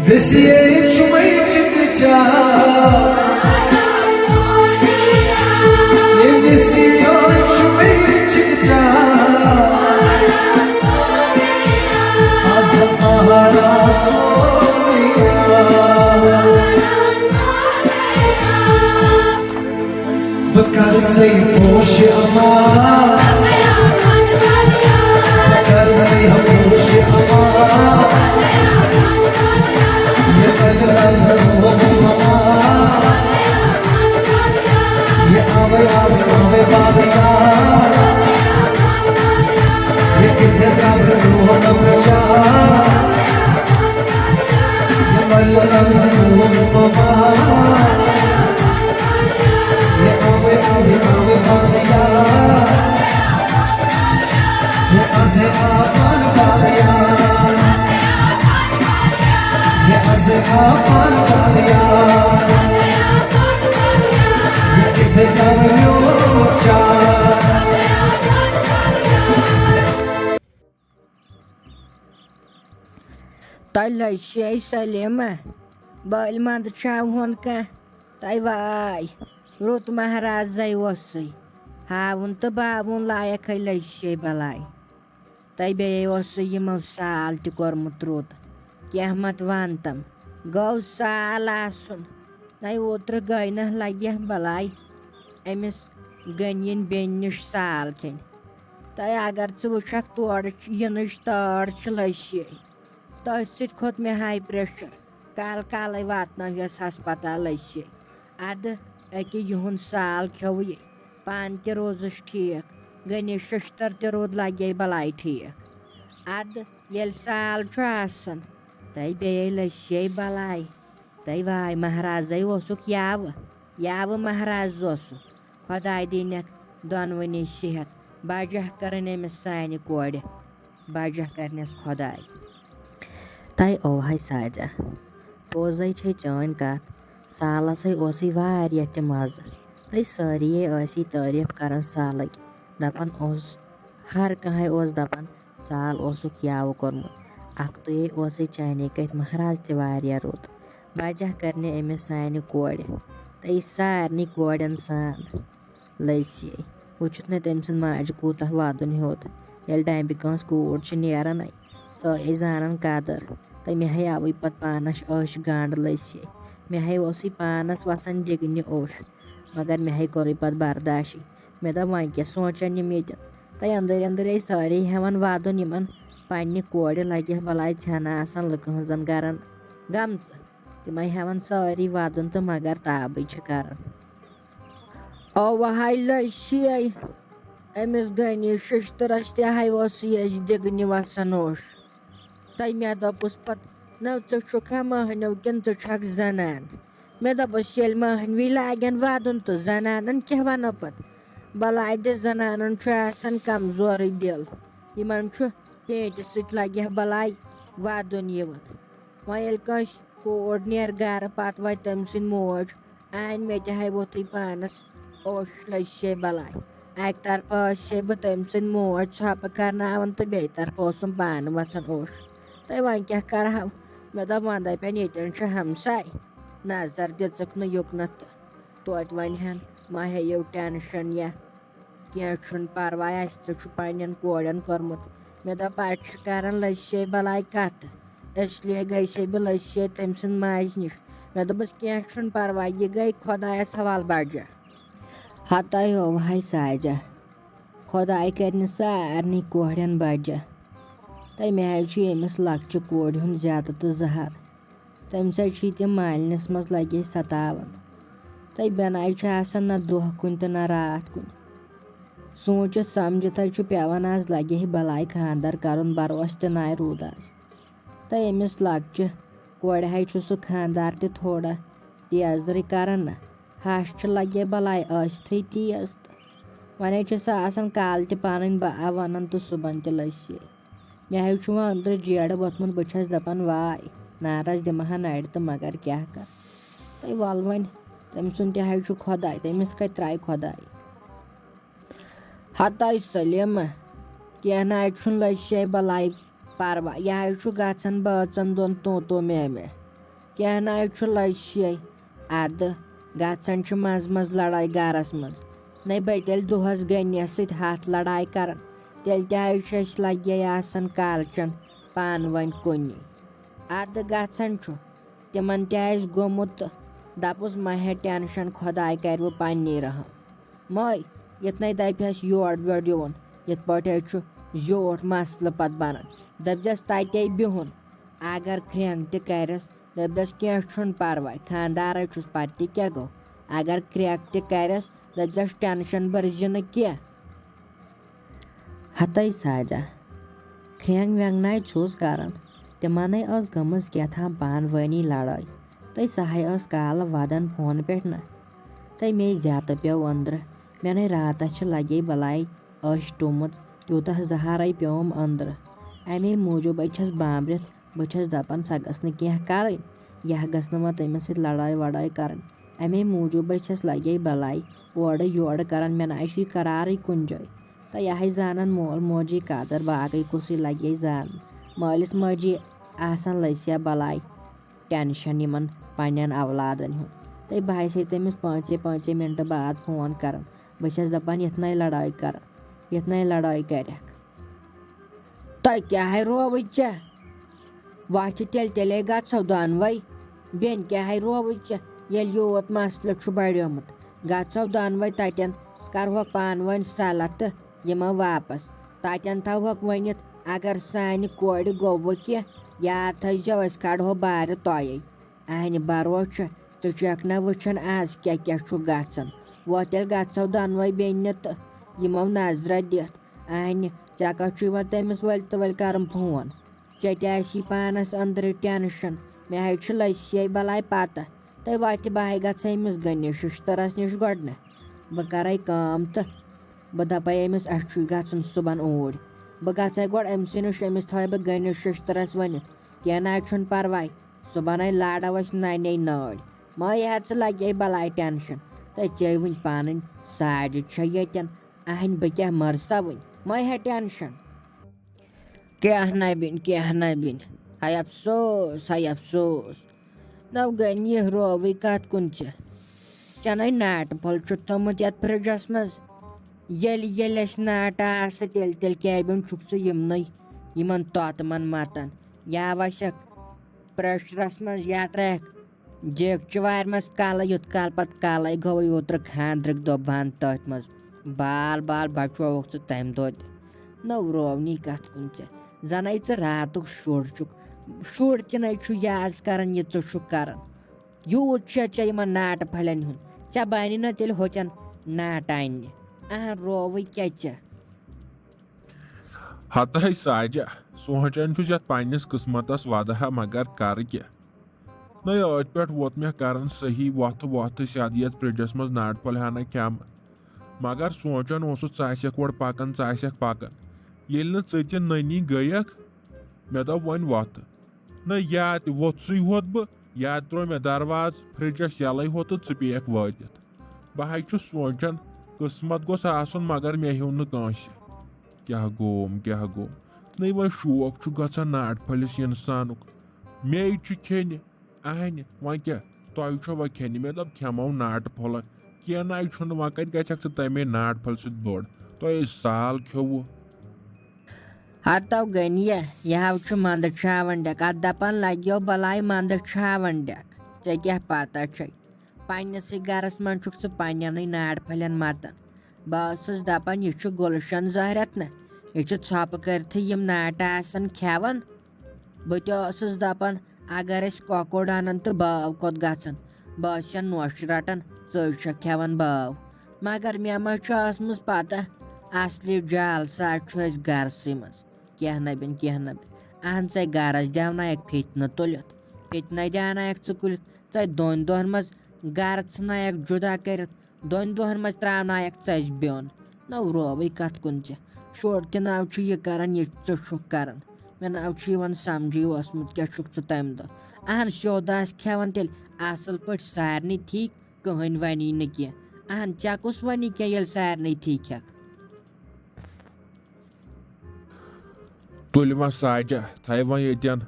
Vesiye çumayı çıkıca Ne vesiye çumayı çıkıca Azam ahara soya Bakar say hoş ama Bakar say hoş ama ये आवे आवे आवे बाबिया ये किधर का रूह न बचा ये मल्लम रूह बाबा ये आवे आवे आवे बाबिया ये आज़े आपान बाबिया ये आज़े आपान बाबिया Tay lay şey salema balmand çavhonka tay vay rot maharazay wasay havun ta babun layak lay şey balay tay be wasay yimau sal ti kormutrut kehmat vantam gau salasun nay otra gayna lagya balay emis ganyin beniş salken tay agar çubuçak torç yanış torç lay şey Tăi sit khot me high pressure. Kal vatna ves haspatal şey. Adı eki yuhun sal khawi. Pan te rozish thik. Gani shishtar te rod lagay balay thik. Adı yel sal trasan. Tăi beyle şey balay. Tăi vay maharazay osuk yav maharaz osuk. Khoday dinek donvani sihat. Bajah karne sani kode. Bajah karnes khoday. Tay hay saja. Pozay çay çan kat. Salasay osi variyah te maza. Tay sariye osi tarif karan salak. Dapan os. Har kahay os dapan sal osuk yav kormut. Aktuye osi çayne kayt maharaj te variyah rot. Bajah karne eme sani kode. Tay sarni koden san. Laysiyay. Uçutne temsin maaj kutah vadun hot. Yel time becomes kood çiniyara nay. So izanan kadar. Tay me hay awi pat panas osh gand laysye. Me hay osi panas wasan jegni osh. Magar me hay kori pat bardashi. Me da wankya socha nimedyan. Tay andar ay sari hewan vado niman. Panni kode lagya balay chana asan lakhazan garan. Gamtsa. Ti may hewan sari vadun ta magar tabi chakaran. Ova hay lay şey. Emis gani shishtarashte hay osi degni wasanosh. Tay me da puspat naw tsukha mahnaw gen tsak zanan me da basyel mahn vilagan vadun to zananan kehvanapat balay de zananan trasan kamzori del iman chu pete sitlagya balay vadun yevan mayel kash koordner gar patvay tamsin moj ain me hay boti panas osh lay she balay aktar pa she batamsin moj chapakarna avant betar posum pan wasan osh Tay wankya karhav meda wanday peniten shahamsay nazar detsakna yoknat toat wanhan mahe yew tension ya kyachun parvaya istuchupainen kodan kormut meda parchkaran lashe balay kat esliye gayshe bilashe temsin majnish meda bas kyachun parvaya gay khodaya saval barja Hatay hay saja. Khoday karni sarni kodan barja. Tay me hay chu emis lakçı kod hun zyada ta zahar. Tamsa chi te malnes mas lagi satavan. Tay banay chu asan na doh kun ta na raat kun. Socha samjha tay chu pyavan az lagi hi balay khandar karun baros te nay rudas. Tay emis lakçı kod hay chu su khandar te thoda diyazri karan na. Hash lagi balay asthi ti ast. Vanay chu sa asan kal te panin ba avanan tu suban te lasye. Me hay chuma andar jiyada batman bachas dapan vay naraz de mahanaid ta magar kya kar tay walwan tem sunte hay chu khoday tay mis kai try khoday hatay salema kya na chun la she balay परवा यह gun बचन दोन तो मे क्या ना लशे अद gun मज मज लड़ाई गरस मज न बे तेल दुहस गनियस सत हाथ लड़ाई कर तेल तस लगे कालचन पान वन कुन अद गन तिमन तस गोमुत दपुस मा हे टेंशन खुदाय कर वो पन्नी रहम मै यतन दपस योड़ वेड़ योन यत पे जोट मसल पत बनान दपस तते बिहुन अगर क्रैंक तस दपस क्या परवाह खानदार पे क्या गो अगर क्रैक तस दपस टेंशन बरज न क्या हतई साजा ख्रेंग वेंग नाय छुस करन तिमन गमज क्या पान वनी लड़ाई तई सह काल वदन फोन पे न तई मे ज्यात पेव अंदर मे रात लगे बलाई टुमुत तूत जहारे पेम अंदर अमे मूजूब छस बामरित बस दपान सा गस क्या कर यह गस व तमिस सत लड़ाई वड़ाई कर अमे मूजूब छस लगे बलाई ओर योड़ कर मे ना करार कुन जाए तो यह जानन मोल मोजी कदर बाकी कुछ लगे जान मालिस माजी आसान लसिया बलाई टेंशन इन पन्न अवलादन हूँ तो बह तमिस 5 मिनट बाद फोन कर बस दपान यतन लड़ाई कर यतन लड़ाई कर तो क्या रोव वह तेल गो दोनवे बेन क्या रोव ये योत मसल बढ़ोमुत गो दोनवे तन करह पान वन सलह तो यमो वापस तन थोक वनित अगर सान कोड़ गो क्या याद थो कड़ो बार तोये अहन भरोस तो चक न वुचन आज क्या क्या गन वो तेल गो दोनवे बेन तो यमो नजर दित अहन ऐ कह तमिस वल तो वल कर फोन ऐ पानस अंदर टेंशन मे लसे बलाई पता तो वत बह गमिस गनिस शिश्तरस नश गोड बह कर काम तो बह दपे अमिस गन सुबह ऊर बह गई गोड अमस नश अमिस थो बह गनिस शिश्तरस वन क्या ना परवाह सुबह लड़ो नाने नाड़ मै लगे बलाई टेंशन तो चे वन पान साड़ यन अहन बह क्या मरसा वन मै हे टेंशन क्या ना बिन हाय अफसोस नव गन यह रोवी कत कुन चन नाट फल थोमुत ये फ्रिजस मज ये नाट तेल क्या बिन यमन तोतमन मतन या वशक प्रेशरस मज या त्रेक जेक वार मज कल युत कल पत कल गो ओतर खानद्रिक दो बंद तथ मज बाल बचोक तम दो नव रोवनी कत कुन जन रात शुर तन याद कर कर यूत चे नाट फलन हूं चे बन न तेल होचन नाट अन्न अहन रोव क्या हतई साजा सोचन पन्निस किस्मतस वदहा मगर कर क्या न अत पे वोत मे कर सही वथ सद ये फ्रिजस मज नाट फल हना खम मगर सोचन क पकन पकन ये ननी गयक मे दप वन वत न या वोत्सु होत बह या त्रो मे दरवाज फ्रिजस यल हो तो पेक वात बह सोचन किस्मत गोस आसन मगर मे हेव नस क्या गोम नहीं वो शौक गसान नाट फलिस इंसानुक मे खेन अहन वह क्या तुम वह खेन मे दप खेमो नाट फल क्या ना वह कत गक तमे नाट फल सत बोड़ तुम साल खेव हतो गन यह मंद छावन डेक अत दपान लगो बलाई मंद छावन डेक ऐ क्या पता पन्नस गरस मन पन्न नाट फलन मतन बस दपान यह गुलशन जहरत न यह छप कर नाट खेवन बह दपान अगर कॉकोड़ अन तो बाव कोत गन बह नोश रटन च खेवन बाव मगर मे मज पता असली जाल साज गरस मज क्या ना बिन अहन ऐ गरस देवनायक फितन तुलित फितना देवनायक कुल दोन दोहन मज गर नायक जुदा कर दोन दोहन मज त्रावनायक चज बिन नव रोवई कत कुन शुर त नव यह कर कर मे नव समझी ओसमुत क्या तम दह अहन स्योद खेवन तेल असल पे सारे ठीक कहन वनी न क्या अहन चे कुस वनी क्या सारे ठीक हेक तुल वह साजा थै वह यन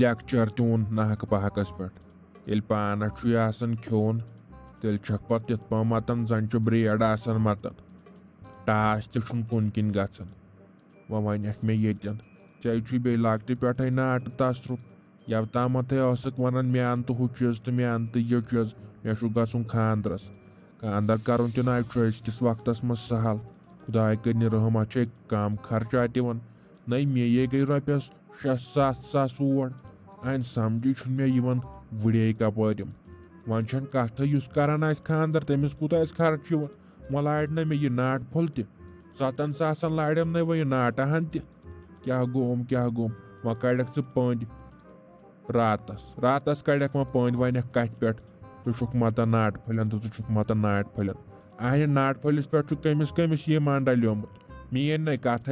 लेक्चर तून नाहक पहकस पे ये पानस खोन तेल पे तिथ पा मतन जन ब्रेड आसान मतन टास तुन कुन किन गन वह वनक मे यन ऐ बे लकट पे नाट तसरुप यवताम वन मे अन तो हु चीज तो मे अन तो यह चीज मे गुन खानदरस खानदर कर अकिस वक्त मज सहल खुदाय कर रहम अत कम खर्चा दिवन नई मे गई रॉपियस 6-7 और अन समझी मे वुड़े कपम वन कथ करान खानदर तमिस कूत खर्च वह लाड़ ना मे यह नाट फुल 7 सासन लाड़म ना वह नाटहन क्या गोम वह कड़क पंद रातस कड़क वह पंद वनक कथ पे तुक मतन नाट फलन तो तुक मतन नाट फलन अहन नाट फलिस पे कमिस ये मंडलियोमुत मेन ना कथ